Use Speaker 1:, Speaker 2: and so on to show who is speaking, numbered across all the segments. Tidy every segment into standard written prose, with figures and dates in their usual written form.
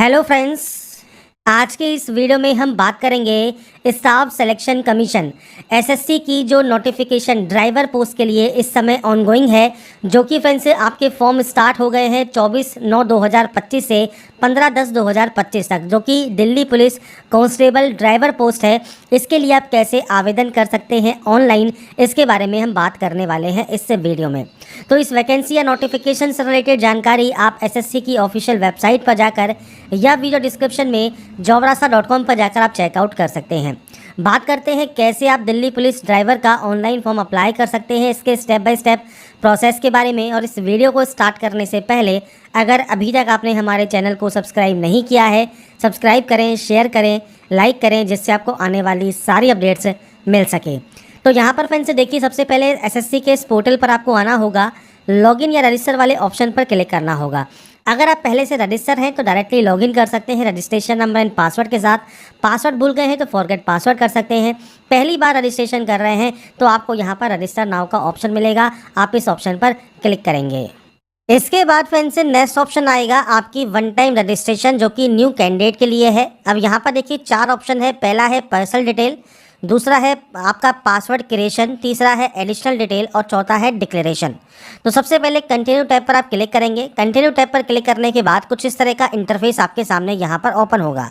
Speaker 1: Hello friends, आज के इस वीडियो में हम बात करेंगे स्टाफ सिलेक्शन कमीशन एसएससी की जो नोटिफिकेशन ड्राइवर पोस्ट के लिए इस समय ऑनगोइंग है, जो कि फ्रेंड्स आपके फॉर्म स्टार्ट हो गए हैं 24/9/2025 से 15/10/2025 तक, जो कि Delhi police constable driver post है। इसके लिए आप कैसे आवेदन कर सकते हैं ऑनलाइन, इसके बारे में हम बात करने वाले हैं इस वीडियो में। तो इस वैकेंसी या नोटिफिकेशन से रिलेटेड जानकारी आप एसएससी की ऑफिशियल वेबसाइट पर जाकर या वीडियो डिस्क्रिप्शन में jobrasa.com पर जाकर आप चेकआउट कर सकते हैं। बात करते हैं कैसे आप दिल्ली पुलिस ड्राइवर का ऑनलाइन फॉर्म अप्लाई कर सकते हैं, इसके स्टेप बाय स्टेप प्रोसेस के बारे में। और इस वीडियो को स्टार्ट करने से पहले अगर अभी तक आपने हमारे चैनल को सब्सक्राइब नहीं किया है, सब्सक्राइब करें, शेयर करें, लाइक करें, जिससे आपको आने वाली सारी अपडेट्स मिल सके। तो यहाँ पर फ्रेंड्स देखिए, सबसे पहले एसएससी के इस पोर्टल पर आपको आना होगा। लॉगिन या रजिस्टर वाले ऑप्शन पर क्लिक करना होगा। अगर आप पहले से रजिस्टर हैं तो डायरेक्टली लॉगिन कर सकते हैं रजिस्ट्रेशन नंबर एंड पासवर्ड के साथ। पासवर्ड भूल गए हैं तो फॉरगेट पासवर्ड कर सकते हैं। पहली बार रजिस्ट्रेशन कर रहे हैं तो आपको यहाँ पर रजिस्टर नाउ का ऑप्शन मिलेगा, आप इस ऑप्शन पर क्लिक करेंगे। इसके बाद फ्रेंड्स नेक्स्ट ऑप्शन आएगा आपकी वन टाइम रजिस्ट्रेशन, जो कि न्यू कैंडिडेट के लिए है। अब यहाँ पर देखिए 4 ऑप्शन है। पहला है पर्सनल डिटेल, दूसरा है आपका पासवर्ड क्रिएशन, तीसरा है एडिशनल डिटेल और चौथा है डिक्लेरेशन। तो सबसे पहले कंटिन्यू टैब पर आप क्लिक करेंगे। कंटिन्यू टैब पर क्लिक करने के बाद कुछ इस तरह का इंटरफेस आपके सामने यहाँ पर ओपन होगा।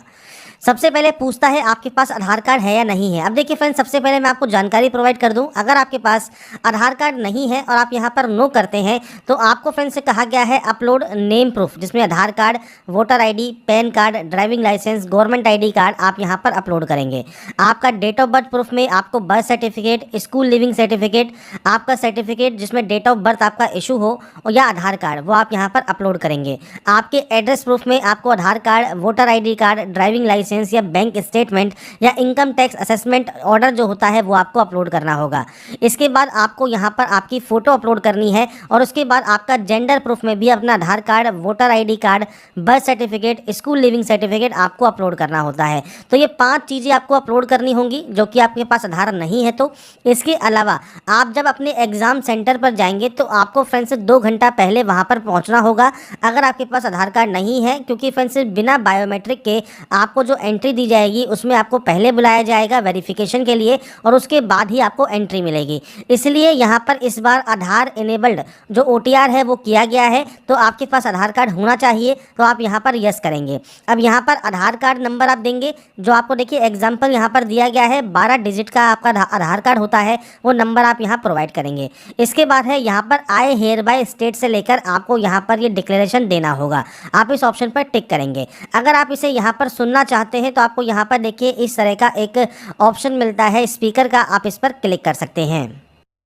Speaker 1: सबसे पहले पूछता है आपके पास आधार कार्ड है या नहीं है। अब देखिए फ्रेंड्स, सबसे पहले मैं आपको जानकारी प्रोवाइड कर दूं। अगर आपके पास आधार कार्ड नहीं है और आप यहां पर नो करते हैं तो आपको फ्रेंड्स से कहा गया है अपलोड नेम प्रूफ, जिसमें Aadhaar card, voter ID, PAN card, driving licence, government ID card आप यहां पर अपलोड करेंगे। आपका डेट ऑफ बर्थ प्रूफ में आपको birth certificate, school leaving certificate, आपका सर्टिफिकेट जिसमें डेट ऑफ बर्थ आपका इशू हो या आधार कार्ड, वो आप यहाँ पर अपलोड करेंगे। आपके एड्रेस प्रूफ में आपको Aadhaar card, voter ID card, driving licence या बैंक स्टेटमेंट या इनकम टैक्स असेसमेंट ऑर्डर जो होता है वो आपको अपलोड करना होगा। इसके बाद आपको यहाँ पर आपकी फ़ोटो अपलोड करनी है और उसके बाद आपका जेंडर प्रूफ में भी अपना Aadhaar card, voter ID card, birth certificate, school leaving certificate आपको अपलोड करना होता है। तो ये 5 चीज़ें आपको अपलोड करनी होंगी, जो कि आपके पास आधार नहीं है तो। इसके अलावा आप जब अपने एग्ज़ाम सेंटर पर जाएंगे तो आपको फ्रेंड्स 2 घंटा पहले वहाँ पर पहुँचना होगा, अगर आपके पास आधार कार्ड नहीं है, क्योंकि फ्रेंड्स बिना बायोमेट्रिक के आपको जो एंट्री दी जाएगी उसमें आपको पहले बुलाया जाएगा वेरिफिकेशन के लिए और उसके बाद ही आपको एंट्री मिलेगी। इसलिए यहाँ पर इस बार आधार इनेबल्ड जो OTR है वो किया गया है, तो आपके पास आधार कार्ड होना चाहिए। तो आप यहाँ पर यस करेंगे। अब यहाँ पर आधार कार्ड नंबर आप देंगे, जो आपको देखिए एग्जाम्पल यहाँ पर दिया गया है, 12 डिजिट का आपका आधार कार्ड होता है, वो नंबर आप यहाँ प्रोवाइड करेंगे। इसके बाद है यहाँ पर आई हेयर बाय स्टेट से लेकर आपको यहाँ पर ये डिक्लेरेशन देना होगा, आप इस ऑप्शन पर टिक करेंगे। अगर आप इसे यहाँ पर सुनना चाहते हैं तो आपको यहाँ पर देखिए इस तरह का एक ऑप्शन मिलता है स्पीकर का, आप इस पर क्लिक कर सकते हैं।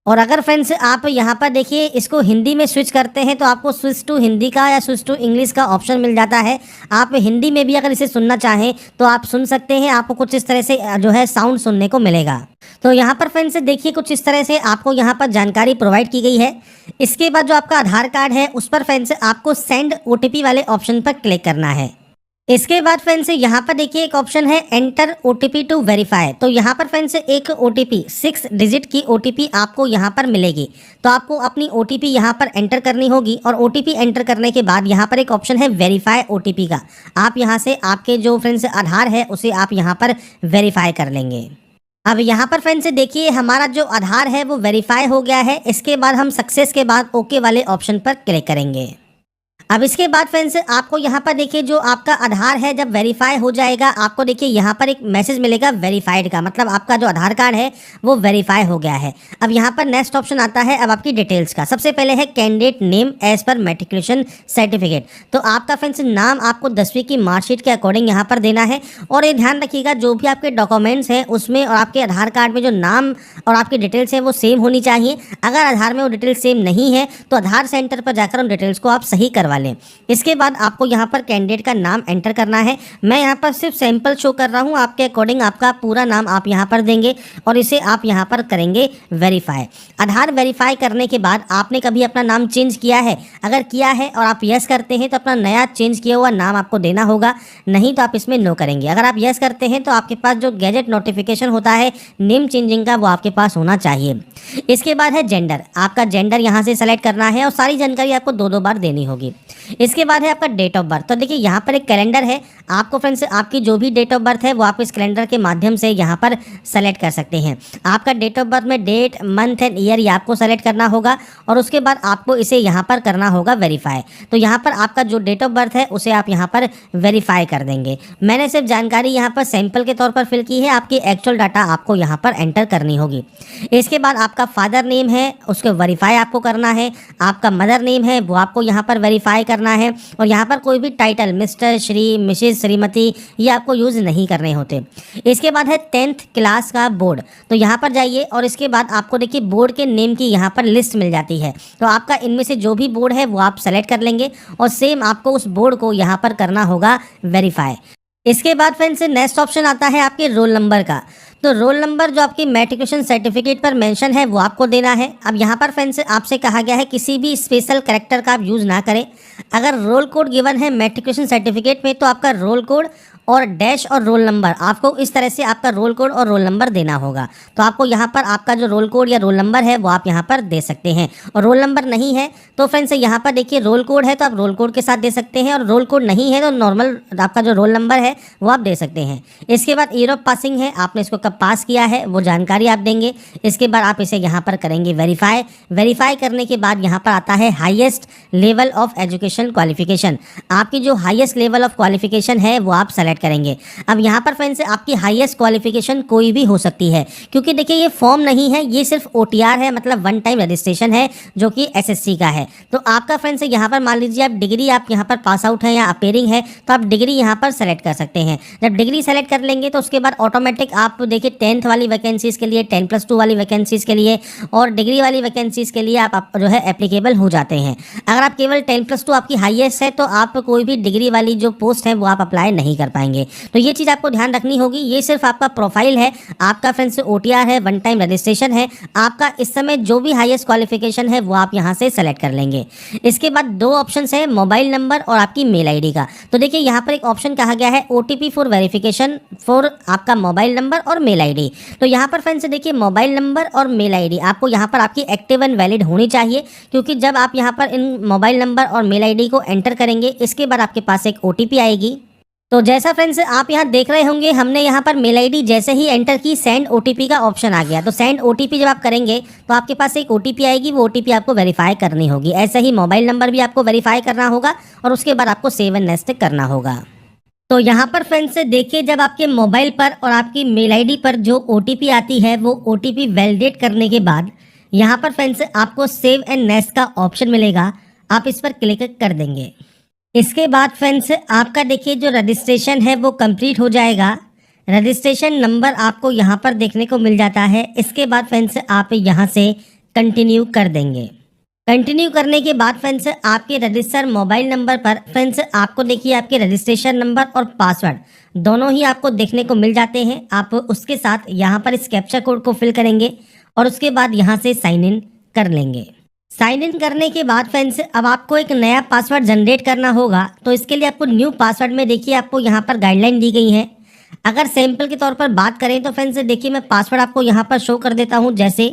Speaker 1: और अगर फ्रेंड्स आप यहाँ पर देखिए इसको हिंदी में स्विच करते हैं तो आपको स्विच टू हिंदी का या स्विच टू इंग्लिश का ऑप्शन मिल जाता है। आप हिंदी में भी अगर इसे सुनना चाहें तो आप सुन सकते हैं, आपको कुछ इस तरह से जो है साउंड सुनने को मिलेगा। तो यहाँ पर फ्रेंड्स देखिए कुछ इस तरह से आपको यहाँ पर जानकारी प्रोवाइड की गई है। इसके बाद जो आपका आधार कार्ड है उस पर फ्रेंड्स आपको सेंड OTP वाले ऑप्शन पर क्लिक करना है। इसके बाद फ्रेंड्स यहाँ पर देखिए एक ऑप्शन है एंटर OTP टू वेरीफाई। तो यहाँ पर फ्रेंड्स एक OTP 6 डिजिट की OTP आपको यहाँ पर मिलेगी, तो आपको अपनी OTP यहाँ पर एंटर करनी होगी। और OTP एंटर करने के बाद यहाँ पर एक ऑप्शन है वेरीफाई OTP का, आप यहाँ से आपके जो फ्रेंड्स आधार है उसे आप यहाँ पर वेरीफाई कर लेंगे। अब यहाँ पर फ्रेंड्स देखिए हमारा जो आधार है वो वेरीफाई हो गया है। इसके बाद हम सक्सेस के बाद ओके वाले ऑप्शन पर क्लिक करेंगे। अब इसके बाद फ्रेंड्स आपको यहाँ पर देखिए जो आपका आधार है जब वेरीफाई हो जाएगा, आपको देखिए यहाँ पर एक मैसेज मिलेगा वेरीफाइड का, मतलब आपका जो आधार कार्ड है वो वेरीफाई हो गया है। अब यहाँ पर नेक्स्ट ऑप्शन आता है अब आपकी डिटेल्स का। सबसे पहले है candidate name as per matriculation certificate. तो आपका फ्रेंड्स नाम आपको 10वीं की मार्कशीट के अकॉर्डिंग यहाँ पर देना है। और ये ध्यान रखिएगा जो भी आपके डॉक्यूमेंट्स हैं उसमें और आपके आधार कार्ड में जो नाम और आपकी डिटेल्स हैं वो सेम होनी चाहिए। अगर आधार में वो डिटेल्स सेम नहीं है तो आधार सेंटर पर जाकर उन डिटेल्स को आप सही करवा लें। इसके बाद आपको यहाँ पर कैंडिडेट का नाम एंटर करना है। मैं यहाँ पर सिर्फ सैंपल शो कर रहा हूँ, आपके अकॉर्डिंग आपका पूरा नाम आप यहाँ पर देंगे और इसे आप यहाँ पर करेंगे वेरीफाई। आधार वेरीफाई करने के बाद आपने कभी अपना नाम चेंज किया है? अगर किया है और आप यस करते हैं तो अपना नया चेंज किया हुआ नाम आपको देना होगा, नहीं तो आप इसमें नो करेंगे। अगर आप यस करते हैं तो आपके पास जो गैजेट नोटिफिकेशन होता है नेम चेंजिंग का वो आपके पास होना चाहिए। इसके बाद है जेंडर, आपका जेंडर यहाँ से सेलेक्ट करना है और सारी जानकारी आपको 2-2 बार देनी होगी। इसके बाद है आपका डेट ऑफ बर्थ। तो देखिए यहाँ पर एक कैलेंडर है, आपको फ्रेंड्स आपकी जो भी डेट ऑफ बर्थ है वो आप इस कैलेंडर के माध्यम से यहाँ पर सेलेक्ट कर सकते हैं। आपका डेट ऑफ बर्थ में डेट, मंथ एंड ईयर ये आपको सेलेक्ट करना होगा और उसके बाद आपको इसे यहाँ पर करना होगा वेरीफाई। तो यहाँ पर आपका जो डेट ऑफ बर्थ है उसे आप यहाँ पर वेरीफाई कर देंगे। मैंने सिर्फ जानकारी यहाँ पर सैंपल के तौर पर फिल की है, आपकी एक्चुअल डाटा आपको यहाँ पर एंटर करनी होगी। इसके बाद आपका फादर नेम है उसको वेरीफाई आपको करना है, आपका मदर नेम है वो आपको यहाँ पर वेरीफाई करना है और यहाँ पर कोई भी title mister, Shri, Mrs, Shrimati ये आपको यूज़ नहीं करने होते। इसके बाद है 10th क्लास का बोर्ड। तो यहाँ पर जाइए और इसके बाद आपको देखिए बोर्ड के नेम की यहाँ पर लिस्ट मिल जाती है। तो आपका इनमें से जो भी बोर्ड है वो आप सेलेक्ट कर लेंगे और सेम आपको उस बोर्ड को यहाँ पर करना होगा वेरीफाई। इसके बाद फ्रेंड्स नेक्स्ट ऑप्शन आता है आपके रोल नंबर का। तो रोल नंबर जो आपकी मैट्रिकुलेशन सर्टिफिकेट पर मेंशन है वो आपको देना है। अब यहाँ पर फ्रेंड्स आपसे कहा गया है किसी भी स्पेशल कैरेक्टर का आप यूज़ ना करें। अगर रोल कोड गिवन है मैट्रिकुलेशन सर्टिफिकेट में तो आपका रोल कोड और डैश और रोल नंबर आपको इस तरह से आपका रोल कोड और रोल नंबर देना होगा। तो आपको यहाँ पर आपका जो रोल कोड या रोल नंबर है वो आप यहाँ पर दे सकते हैं। और रोल नंबर नहीं है तो फ्रेंड्स यहाँ पर देखिए रोल कोड है तो आप रोल कोड के साथ दे सकते हैं और रोल कोड नहीं है तो नॉर्मल आपका जो रोल नंबर है वो आप दे सकते हैं। इसके बाद ईयर ऑफ पासिंग है, आपने इसको कब पास किया है वो जानकारी आप देंगे। इसके बाद आप इसे यहाँ पर करेंगे वेरीफाई। वेरीफाई करने के बाद यहाँ पर आता है highest level of education qualification. आपकी जो हाईएस्ट लेवल ऑफ क्वालिफिकेशन है वो आप सेलेक्ट करेंगे। अब यहाँ पर फ्रेंड्स आपकी हाईएस्ट क्वालिफिकेशन कोई भी हो सकती है क्योंकि देखिए ये फॉर्म नहीं है, ये सिर्फ OTR है, मतलब वन टाइम रजिस्ट्रेशन है जो कि SSC का है। तो आपका फ्रेंड्स यहाँ पर मान लीजिए आप डिग्री आप यहाँ पर पास आउट है या अपेयरिंग है तो आप डिग्री यहाँ पर सेलेक्ट कर सकते हैं। जब डिग्री सेलेक्ट कर लेंगे तो उसके बाद ऑटोमेटिक आप देखिए 10th वाली वैकेंसीज़ के लिए, 10+2 वाली वैकेंसीज़ के लिए और डिग्री वाली वैकेंसीज़ के लिए आप जो है एप्लीकेबल हो जाते हैं। अगर आप केवल 10+2 आपकी हाईएस्ट है तो आप कोई भी डिग्री वाली जो पोस्ट है वो आप अप्लाई नहीं कर पाएंगे। तो ये चीज़ आपको ध्यान रखनी होगी। ये सिर्फ आपका प्रोफाइल है, आपका फ्रेंड्स OTR है, वन टाइम रजिस्ट्रेशन है। आपका इस समय जो भी हाईएस्ट क्वालिफिकेशन है वो आप यहाँ से सेलेक्ट कर लेंगे। इसके बाद दो ऑप्शन है, मोबाइल नंबर और आपकी मेल ID का। तो देखिए यहाँ पर एक ऑप्शन कहा गया है OTP फॉर वेरिफिकेशन फॉर आपका मोबाइल नंबर और मेल ID। तो यहाँ पर फ्रेंड्स देखिए मोबाइल नंबर और मेल ID आपको यहाँ पर आपकी एक्टिव एंड वैलिड होनी चाहिए क्योंकि जब आप यहाँ पर इन मोबाइल नंबर और मेल ID को एंटर करेंगे इसके बाद आपके पास एक OTP आएगी। तो जैसा फ्रेंड्स आप यहाँ देख रहे होंगे हमने यहाँ पर मेल ID जैसे ही एंटर की सेंड OTP का ऑप्शन आ गया। तो सेंड OTP जब आप करेंगे तो आपके पास एक OTP आएगी, वो OTP आपको वेरीफाई करनी होगी। ऐसे ही मोबाइल नंबर भी आपको वेरीफाई करना होगा और उसके बाद आपको सेव एंड नेक्स्ट करना होगा। तो यहाँ पर फ्रेंड्स देखिए जब आपके मोबाइल पर और आपकी मेल ID पर जो OTP आती है वो OTP वैलिडेट करने के बाद यहाँ पर फ्रेंड्स आपको सेव एंड नेक्स्ट का ऑप्शन मिलेगा, आप इस पर क्लिक कर देंगे। इसके बाद फ्रेंड्स आपका देखिए जो रजिस्ट्रेशन है वो कंप्लीट हो जाएगा। रजिस्ट्रेशन नंबर आपको यहाँ पर देखने को मिल जाता है। इसके बाद फ्रेंड्स आप यहाँ से कंटिन्यू कर देंगे। कंटिन्यू करने के बाद फ्रेंड्स आपके रजिस्टर मोबाइल नंबर पर फ्रेंड्स आपको देखिए आपके रजिस्ट्रेशन नंबर और पासवर्ड दोनों ही आपको देखने को मिल जाते हैं। आप उसके साथ यहाँ पर इस कैप्चा कोड को फिल करेंगे और उसके बाद यहाँ से साइन इन कर लेंगे। साइन इन करने के बाद फ्रेंड्स अब आपको एक नया पासवर्ड जनरेट करना होगा। तो इसके लिए आपको न्यू पासवर्ड में देखिए आपको यहाँ पर गाइडलाइन दी गई है। अगर सैंपल के तौर पर बात करें तो फ्रेंड्स देखिए मैं पासवर्ड आपको यहाँ पर शो कर देता हूँ। जैसे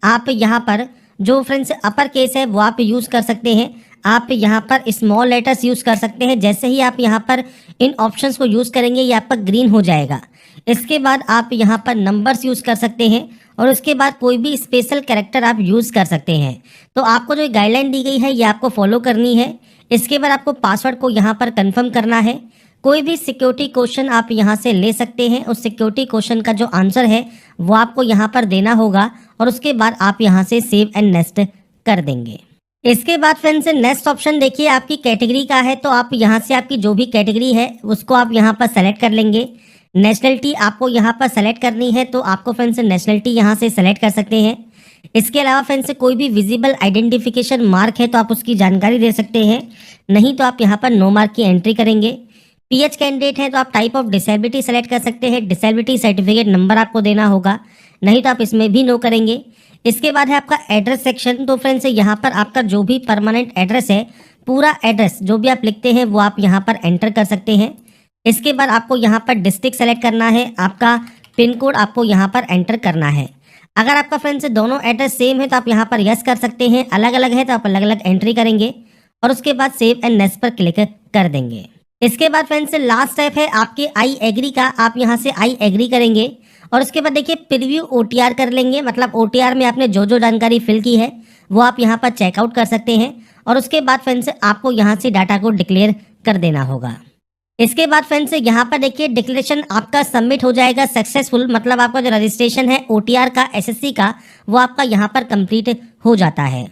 Speaker 1: आप यहाँ पर जो फ्रेंड्स अपर केस है वो आप यूज़ कर सकते हैं, आप यहाँ पर स्मॉल लेटर्स यूज़ कर सकते हैं। जैसे ही आप यहाँ पर इन ऑप्शंस को यूज़ करेंगे ये आपका ग्रीन हो जाएगा। इसके बाद आप यहाँ पर नंबर्स यूज़ कर सकते हैं और उसके बाद कोई भी स्पेशल कैरेक्टर आप यूज़ कर सकते हैं। तो आपको जो गाइडलाइन दी गई है ये आपको फॉलो करनी है। इसके बाद आपको पासवर्ड को यहाँ पर कंफर्म करना है। कोई भी सिक्योरिटी क्वेश्चन आप यहाँ से ले सकते हैं, उस सिक्योरिटी क्वेश्चन का जो आंसर है वो आपको यहाँ पर देना होगा और उसके बाद आप यहाँ से सेव एंड नेक्स्ट कर देंगे। इसके बाद फ्रेंड्स नेक्स्ट ऑप्शन देखिए आपकी कैटेगरी का है। तो आप यहाँ से आपकी जो भी कैटेगरी है उसको आप यहाँ पर सेलेक्ट कर लेंगे। नेशनलिटी आपको यहाँ पर सेलेक्ट करनी है तो आपको फ्रेंड्स नेशनलिटी यहाँ से सेलेक्ट कर सकते हैं। इसके अलावा फ्रेंड्स कोई भी विजिबल आइडेंटिफिकेशन मार्क है तो आप उसकी जानकारी दे सकते हैं, नहीं तो आप यहाँ पर नो मार्क की एंट्री करेंगे। PH कैंडिडेट है तो आप टाइप ऑफ डिसेबिलिटी सेलेक्ट कर सकते हैं, डिसेबिलिटी सर्टिफिकेट नंबर आपको देना होगा, नहीं तो आप इसमें भी नो करेंगे। इसके बाद है आपका एड्रेस सेक्शन। तो फ्रेंड्स यहाँ पर आपका जो भी परमानेंट एड्रेस है पूरा एड्रेस जो भी आप लिखते हैं वो आप यहाँ पर एंटर कर सकते हैं। इसके बाद आपको यहाँ पर डिस्ट्रिक्ट सेलेक्ट करना है, आपका पिन कोड आपको यहाँ पर एंटर करना है। अगर आपका फ्रेंड्स दोनों एड्रेस सेम है तो आप यहाँ पर यस कर सकते हैं, अलग अलग है तो आप अलग अलग एंट्री करेंगे। और उसके बाद सेव एंड नेक्स्ट पर क्लिक कर देंगे। इसके बाद फ्रेंड्स लास्ट स्टेप है आपके आई एग्री का। आप यहाँ से आई एग्री करेंगे और उसके बाद देखिए प्रीव्यू ओटीआर कर लेंगे, मतलब ओटीआर में आपने जो जो जानकारी फिल की है वो आप यहाँ पर चेकआउट कर सकते हैं। और उसके बाद फ्रेंड्स आपको यहाँ से डाटा को डिक्लेयर कर देना होगा। इसके बाद फ्रेंड्स यहाँ पर देखिए डिक्लेरेशन आपका सबमिट हो जाएगा सक्सेसफुल, मतलब आपका जो रजिस्ट्रेशन है ओटीआर का एसएससी का वो आपका यहाँ पर कंप्लीट हो जाता है।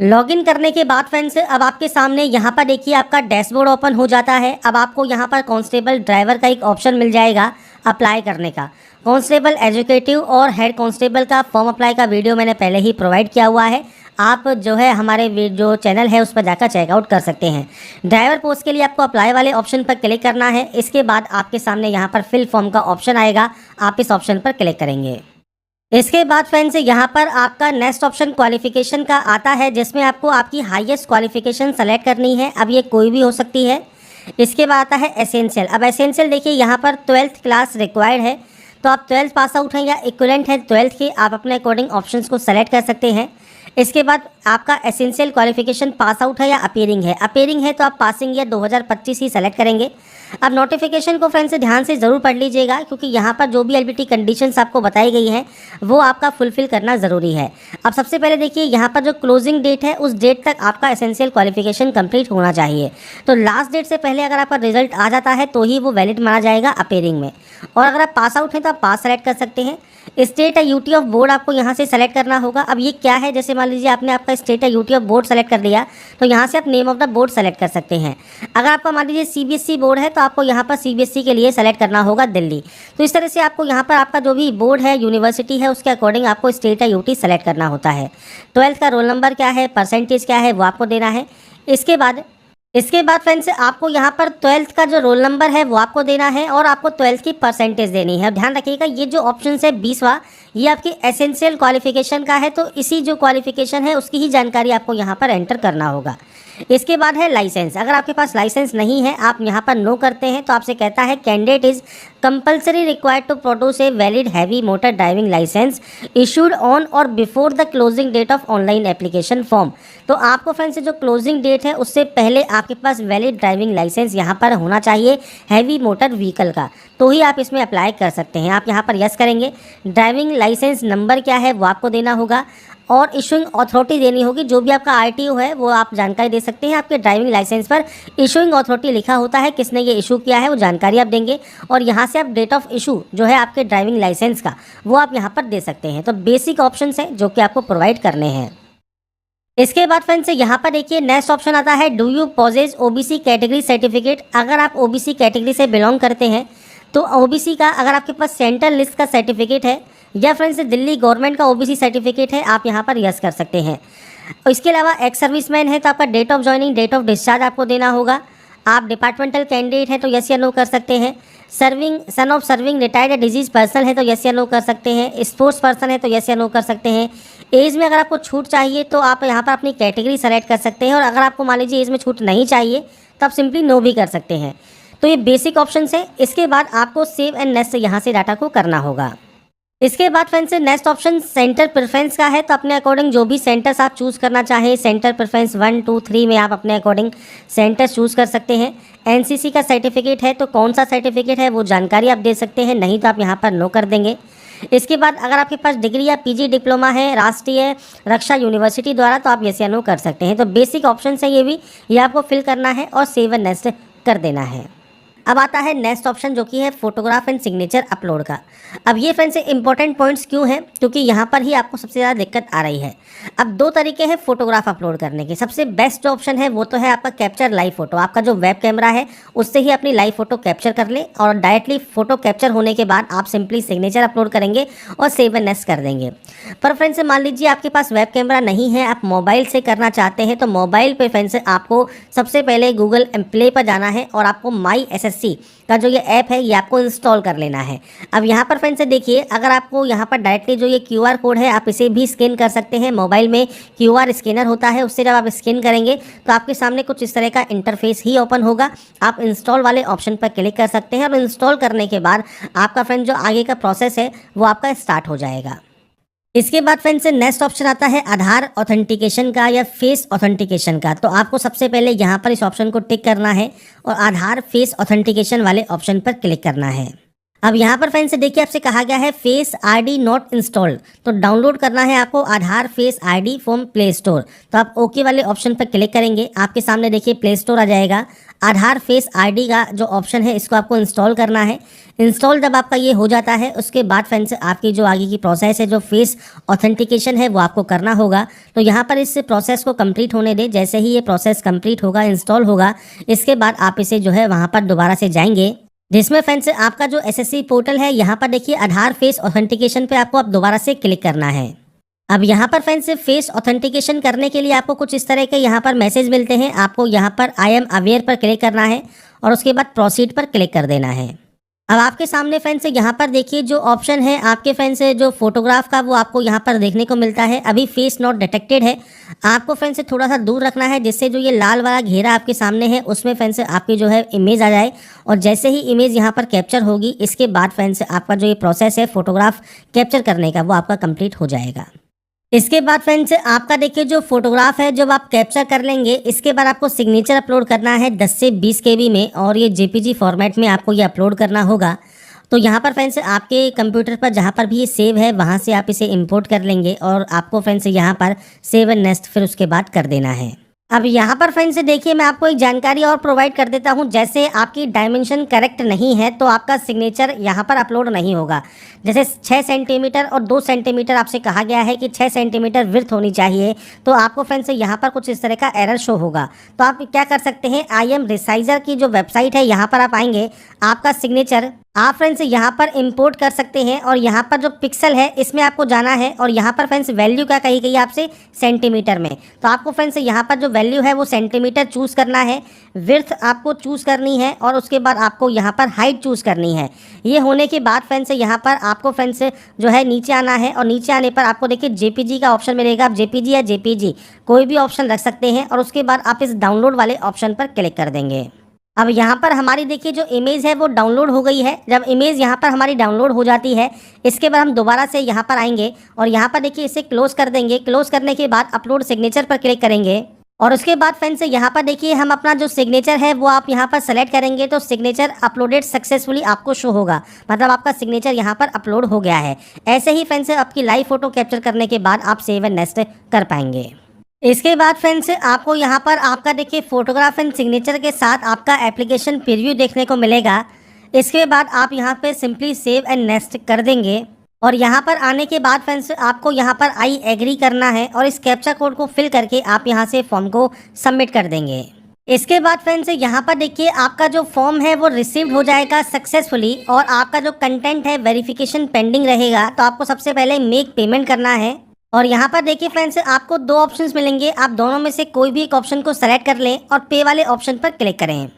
Speaker 1: लॉगिन करने के बाद फ्रेंड्स अब आपके सामने यहाँ पर देखिए आपका डैशबोर्ड ओपन हो जाता है। अब आपको यहाँ पर कांस्टेबल ड्राइवर का एक ऑप्शन मिल जाएगा अप्लाई करने का। कांस्टेबल एजुकेटिव और हेड कांस्टेबल का फॉर्म अप्लाई का वीडियो मैंने पहले ही प्रोवाइड किया हुआ है, आप जो है हमारे जो चैनल है उस पर जाकर चेकआउट कर सकते हैं। ड्राइवर पोस्ट के लिए आपको अप्लाई वाले ऑप्शन पर क्लिक करना है। इसके बाद आपके सामने यहाँ पर फिल फॉर्म का ऑप्शन आएगा, आप इस ऑप्शन पर क्लिक करेंगे। इसके बाद फ्रेंड्स यहाँ पर आपका नेक्स्ट ऑप्शन क्वालिफिकेशन का आता है, जिसमें आपको आपकी हाईएस्ट क्वालिफिकेशन सेलेक्ट करनी है। अब ये कोई भी हो सकती है। इसके बाद आता है एसेंशियल। अब एसेंशियल देखिए यहाँ पर 12th क्लास रिक्वायर्ड है, तो आप 12th पास आउट हैं या इक्विवेलेंट है 12th के, आप अपने अकॉर्डिंग ऑप्शंस को सेलेक्ट कर सकते हैं। इसके बाद आपका एसेंशियल क्वालिफिकेशन पास आउट है या अपीयरिंग है। अपीयरिंग है तो आप पासिंग ईयर 2025 ही सेलेक्ट करेंगे। अब नोटिफिकेशन को फ्रेंड्स ध्यान से ज़रूर पढ़ लीजिएगा, क्योंकि यहाँ पर जो भी एलिजिबिलिटी कंडीशंस आपको बताई गई हैं वो आपका फुलफिल करना ज़रूरी है। अब सबसे पहले देखिए यहाँ पर जो क्लोजिंग डेट है उस डेट तक आपका एसेंशियल क्वालिफिकेशन कंप्लीट होना चाहिए। तो लास्ट डेट से पहले अगर आपका रिजल्ट आ जाता है तो ही वो वैलिड माना जाएगा अपीयरिंग में। और अगर आप पास आउट हैं तो आप पास सेलेक्ट कर सकते हैं। स्टेट या यूटी ऑफ बोर्ड आपको यहाँ से सेलेक्ट करना होगा। अब ये क्या है, जैसे मान लीजिए आपने आपका स्टेट या यूटी ऑफ बोर्ड सेलेक्ट कर लिया तो यहाँ से आप name of the board select कर सकते हैं। अगर आपका मान लीजिए सीबीएसई बोर्ड है तो आपको यहाँ पर सीबीएसई के लिए सेलेक्ट करना होगा दिल्ली। तो इस तरह से आपको यहाँ पर आपका जो भी बोर्ड है यूनिवर्सिटी है उसके अकॉर्डिंग आपको स्टेट या यूटी सेलेक्ट करना होता है। 12th का रोल नंबर क्या है, परसेंटेज क्या है वो आपको देना है। इसके बाद फ्रेंड्स आपको यहाँ पर 12th का जो रोल नंबर है वो आपको देना है और आपको 12th की परसेंटेज देनी है। ध्यान रखिएगा ये जो ऑप्शन है 20वां, ये आपकी एसेंशियल क्वालिफिकेशन का है, तो इसी जो क्वालिफिकेशन है उसकी ही जानकारी आपको यहाँ पर एंटर करना होगा। इसके बाद है लाइसेंस। अगर आपके पास लाइसेंस नहीं है, आप यहाँ पर नो करते हैं तो आपसे कहता है candidate is compulsory required to produce a valid heavy motor driving licence issued on or before the closing date of online application form. तो आपको फ्रेंड्स जो क्लोजिंग डेट है उससे पहले आपके पास वैलिड ड्राइविंग लाइसेंस यहाँ पर होना चाहिए हैवी मोटर व्हीकल का, तो ही आप इसमें अप्लाई कर सकते हैं। आप यहाँ पर यस करेंगे। ड्राइविंग लाइसेंस नंबर क्या है वो आपको देना होगा और इशूइंग अथॉरिटी देनी होगी। जो भी आपका आरटीओ है वो आप जानकारी दे सकते हैं। आपके ड्राइविंग लाइसेंस पर इशूइंग अथॉरिटी लिखा होता है, किसने ये इशू किया है वो जानकारी आप देंगे। और यहाँ से आप डेट ऑफ इशू जो है आपके ड्राइविंग लाइसेंस का वो आप यहाँ पर दे सकते हैं। तो बेसिक ऑप्शंस हैं जो कि आपको प्रोवाइड करने हैं। इसके बाद फ्रेंड्स यहाँ पर देखिए नेक्स्ट ऑप्शन आता है do you possess OBC category certificate. अगर आप ओबीसी कैटेगरी से बिलोंग करते हैं तो ओबीसी का अगर आपके पास सेंट्रल लिस्ट का सर्टिफिकेट है या फ्रेंड्स दिल्ली गवर्नमेंट का ओबीसी सर्टिफिकेट है, आप यहाँ पर यस कर सकते हैं। और इसके अलावा एक्स सर्विसमैन है तो आपका date of joining, date of discharge आपको देना होगा। आप डिपार्टमेंटल कैंडिडेट है तो यस या नो कर सकते हैं। Serving son of serving retired या डिजीज पर्सन है तो यस या नो कर सकते हैं। स्पोर्ट्स पर्सन है तो यस या नो कर सकते हैं। एज में अगर आपको छूट चाहिए तो आप यहाँ पर अपनी कैटेगरी सेलेक्ट कर सकते हैं और अगर आपको मान लीजिए एज में छूट नहीं चाहिए तो आप सिंपली नो भी कर सकते हैं। तो ये बेसिक ऑप्शन है। इसके बाद आपको सेव एंड नेक्स्ट यहाँ से डाटा को करना होगा। इसके बाद friends next option centre preference का है, तो अपने अकॉर्डिंग जो भी सेंटर्स आप चूज़ करना चाहें, सेंटर प्रेफरेंस 1, 2, 3 में आप अपने अकॉर्डिंग सेंटर्स चूज़ कर सकते हैं। एनसीसी का सर्टिफिकेट है तो कौन सा सर्टिफिकेट है वो जानकारी आप दे सकते हैं, नहीं तो आप यहाँ पर नो कर देंगे। इसके बाद अगर आपके पास डिग्री या पीजी डिप्लोमा है राष्ट्रीय रक्षा यूनिवर्सिटी द्वारा तो आप यस या नो कर सकते हैं। तो बेसिक ऑप्शन है ये आपको फिल करना है और सेव एंड नेक्स्ट कर देना है। अब आता है नेक्स्ट ऑप्शन जो कि है फोटोग्राफ एंड सिग्नेचर अपलोड का। अब ये फ्रेंड्स इंपॉर्टेंट पॉइंट्स क्यों हैं, क्योंकि यहाँ पर ही आपको सबसे ज़्यादा दिक्कत आ रही है। अब दो तरीके हैं फोटोग्राफ अपलोड करने के। सबसे बेस्ट जो ऑप्शन है वो तो है आपका कैप्चर लाइव फोटो। आपका जो वेब कैमरा है उससे ही अपनी लाइव फोटो कैप्चर कर ले और डायरेक्टली फोटो कैप्चर होने के बाद आप सिंपली सिग्नेचर अपलोड करेंगे और सेव एंड नेक्स्ट कर देंगे। पर फ्रेंड्स मान लीजिए आपके पास वेब कैमरा नहीं है, आप मोबाइल से करना चाहते हैं, तो मोबाइल पे फ्रेंड्स आपको सबसे पहले गूगल प्ले पर जाना है और आपको माई एसएससी का जो ये ऐप है ये आपको इंस्टॉल कर लेना है। अब यहाँ पर फ्रेंड्स देखिए, अगर आपको यहाँ पर डायरेक्टली जो ये क्यूआर कोड है आप इसे भी स्कैन कर सकते हैं। मोबाइल में क्यूआर स्कैनर होता है, उससे जब आप स्कैन करेंगे तो आपके सामने कुछ इस तरह का इंटरफेस ही ओपन होगा। आप इंस्टॉल वाले ऑप्शन पर क्लिक कर सकते हैं और इंस्टॉल करने के बाद आपका फ्रेंड जो आगे का प्रोसेस है वो आपका स्टार्ट हो जाएगा। इसके बाद फ्रेंड्स नेक्स्ट ऑप्शन आता है आधार ऑथेंटिकेशन का या फेस ऑथेंटिकेशन का। तो आपको सबसे पहले यहाँ पर इस ऑप्शन को टिक करना है और आधार फेस ऑथेंटिकेशन वाले ऑप्शन पर क्लिक करना है। अब यहाँ पर फ्रेंड्स देखिए आपसे कहा गया है फेस आईडी नॉट इंस्टॉल्ड, तो डाउनलोड करना है आपको Aadhaar face ID from Play Store. तो आप ओके वाले ऑप्शन पर क्लिक करेंगे, आपके सामने देखिए प्ले स्टोर आ जाएगा। आधार फेस आईडी का जो ऑप्शन है इसको आपको इंस्टॉल करना है। इंस्टॉल जब आपका ये हो जाता है उसके बाद फ्रेंड्स आपकी जो आगे की प्रोसेस है जो फेस ऑथेंटिकेशन है वो आपको करना होगा। तो यहाँ पर इस प्रोसेस को कंप्लीट होने दें। जैसे ही ये प्रोसेस कंप्लीट होगा, इंस्टॉल होगा, इसके बाद आप इसे जो है वहाँ पर दोबारा से जाएंगे, जिसमें फ्रेंड्स आपका जो एसएससी पोर्टल है यहाँ पर देखिए आधार फेस ऑथेंटिकेशन पे आपको अब दोबारा से क्लिक करना है। अब यहाँ पर फ्रेंड्स फेस ऑथेंटिकेशन करने के लिए आपको कुछ इस तरह के यहाँ पर मैसेज मिलते हैं। आपको यहाँ पर आई एम अवेयर पर क्लिक करना है और उसके बाद प्रोसीड पर क्लिक कर देना है। अब आपके सामने फ्रेंड्स यहाँ पर देखिए जो ऑप्शन है आपके फ्रेंड्स जो फोटोग्राफ का वो आपको यहाँ पर देखने को मिलता है। अभी फेस नॉट डिटेक्टेड है, आपको फ्रेंड्स थोड़ा सा दूर रखना है जिससे जो ये लाल वाला घेरा आपके सामने है उसमें फ्रेंड्स आपकी जो है इमेज आ जाए। और जैसे ही इमेज यहाँ पर कैप्चर होगी इसके बाद फ्रेंड्स आपका जो ये प्रोसेस है फोटोग्राफ कैप्चर करने का वो आपका कंप्लीट हो जाएगा। इसके बाद फ्रेंड्स आपका देखिए जो फोटोग्राफ है जब आप कैप्चर कर लेंगे इसके बाद आपको सिग्नेचर अपलोड करना है 10 से 20 KB में और ये जेपीजी फॉर्मेट में आपको ये अपलोड करना होगा। तो यहाँ पर फ्रेंड्स आपके कंप्यूटर पर जहाँ पर भी ये सेव है वहाँ से आप इसे इंपोर्ट कर लेंगे और आपको फ्रेंड्स यहाँ पर सेव एंड नेक्स्ट फिर उसके बाद कर देना है। अब यहाँ पर फ्रेंड्स देखिए मैं आपको एक जानकारी और प्रोवाइड कर देता हूँ। जैसे आपकी डायमेंशन करेक्ट नहीं है तो आपका सिग्नेचर यहाँ पर अपलोड नहीं होगा। जैसे 6 सेंटीमीटर और 2 सेंटीमीटर आपसे कहा गया है कि 6 सेंटीमीटर विड्थ होनी चाहिए, तो आपको फ्रेंड्स यहाँ पर कुछ इस तरह का एरर शो होगा। तो आप क्या कर सकते हैं, आई एम रिसाइजर की जो वेबसाइट है यहाँ पर आप आएंगे, आपका सिग्नेचर आप फ्रेंड्स यहाँ पर इंपोर्ट कर सकते हैं और यहाँ पर जो पिक्सल है इसमें आपको जाना है और यहाँ पर फ्रेंड्स वैल्यू क्या कही गई है आपसे, सेंटीमीटर में। तो आपको फ्रेंड्स यहाँ पर जो वैल्यू है वो सेंटीमीटर चूज़ करना है, विड्थ आपको चूज़ करनी है और उसके बाद आपको यहाँ पर हाइट चूज़ करनी है। ये होने के बाद फ्रेंड्स यहाँ पर आपको फ्रेंड्स जो है नीचे आना है और नीचे आने पर आपको देखिए जेपीजी का ऑप्शन मिलेगा। आप जेपीजी या जेपीजी कोई भी ऑप्शन रख सकते हैं और उसके बाद आप इस डाउनलोड वाले ऑप्शन पर क्लिक कर देंगे। अब यहाँ पर हमारी देखिए जो इमेज है वो डाउनलोड हो गई है। जब इमेज यहाँ पर हमारी डाउनलोड हो जाती है इसके बाद हम दोबारा से यहाँ पर आएंगे और यहाँ पर देखिए इसे क्लोज कर देंगे। क्लोज करने के बाद अपलोड सिग्नेचर पर क्लिक करेंगे और उसके बाद फ्रेंड्स यहाँ पर देखिए हम अपना जो सिग्नेचर है वो आप यहाँ पर सेलेक्ट करेंगे तो सिग्नेचर अपलोडेड सक्सेसफुली आपको शो होगा, मतलब आपका सिग्नेचर यहाँ पर अपलोड हो गया है। ऐसे ही फ्रेंड्स आपकी लाइव फोटो कैप्चर करने के बाद आप सेव एंड नेक्स्ट कर पाएंगे। इसके बाद फ्रेंड्स आपको यहाँ पर आपका देखिए फोटोग्राफ एंड सिग्नेचर के साथ आपका एप्लीकेशन प्रीव्यू देखने को मिलेगा। इसके बाद आप यहाँ पे सिंपली सेव एंड नेक्स्ट कर देंगे और यहाँ पर आने के बाद फ्रेंड्स आपको यहाँ पर आई एग्री करना है और इस कैप्चा कोड को फिल करके आप यहाँ से फॉर्म को सबमिट कर देंगे। इसके बाद फ्रेंड्स यहाँ पर देखिए आपका जो फॉर्म है वो रिसीव्ड हो जाएगा सक्सेसफुली और आपका जो कंटेंट है वेरिफिकेशन पेंडिंग रहेगा। तो आपको सबसे पहले मेक पेमेंट करना है और यहाँ पर देखिए फ्रेंड्स आपको 2 ऑप्शंस मिलेंगे, आप दोनों में से कोई भी एक ऑप्शन को सेलेक्ट कर लें और पे वाले ऑप्शन पर क्लिक करें।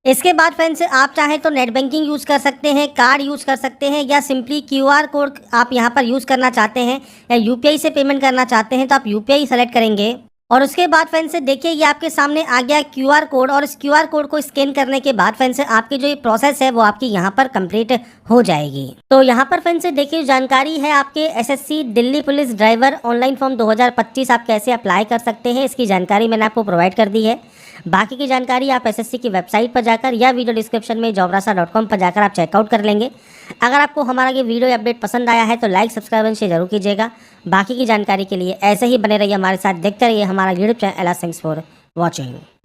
Speaker 1: इसके बाद फ्रेंड्स आप चाहें तो नेट बैंकिंग यूज़ कर सकते हैं, कार्ड यूज़ कर सकते हैं या सिंपली QR कोड आप यहाँ पर यूज़ करना चाहते हैं या UPI से पेमेंट करना चाहते हैं तो आप UPI सेलेक्ट करेंगे। और उसके बाद फ्रेंड्स देखिए ये आपके सामने आ गया QR कोड और इस QR कोड को स्कैन करने के बाद फ्रेंड्स आपकी जो ये प्रोसेस है वो आपकी यहाँ पर कंप्लीट हो जाएगी। तो यहाँ पर फ्रेंड्स देखिए जानकारी है आपके SSC Delhi police driver online form 2025 आप कैसे अप्लाई कर सकते हैं, इसकी जानकारी मैंने आपको प्रोवाइड कर दी है। बाकी की जानकारी आप SSC की वेबसाइट पर जाकर या वीडियो डिस्क्रिप्शन में jobrasa.com पर जाकर आप चेकआउट कर लेंगे। अगर आपको हमारा ये वीडियो अपडेट पसंद आया है तो लाइक सब्सक्राइब एंड शेयर जरूर कीजिएगा। बाकी की जानकारी के लिए ऐसे ही बने रहिए हमारे साथ, देखते रहिए हमारा YouTube channel. Thanks for watching.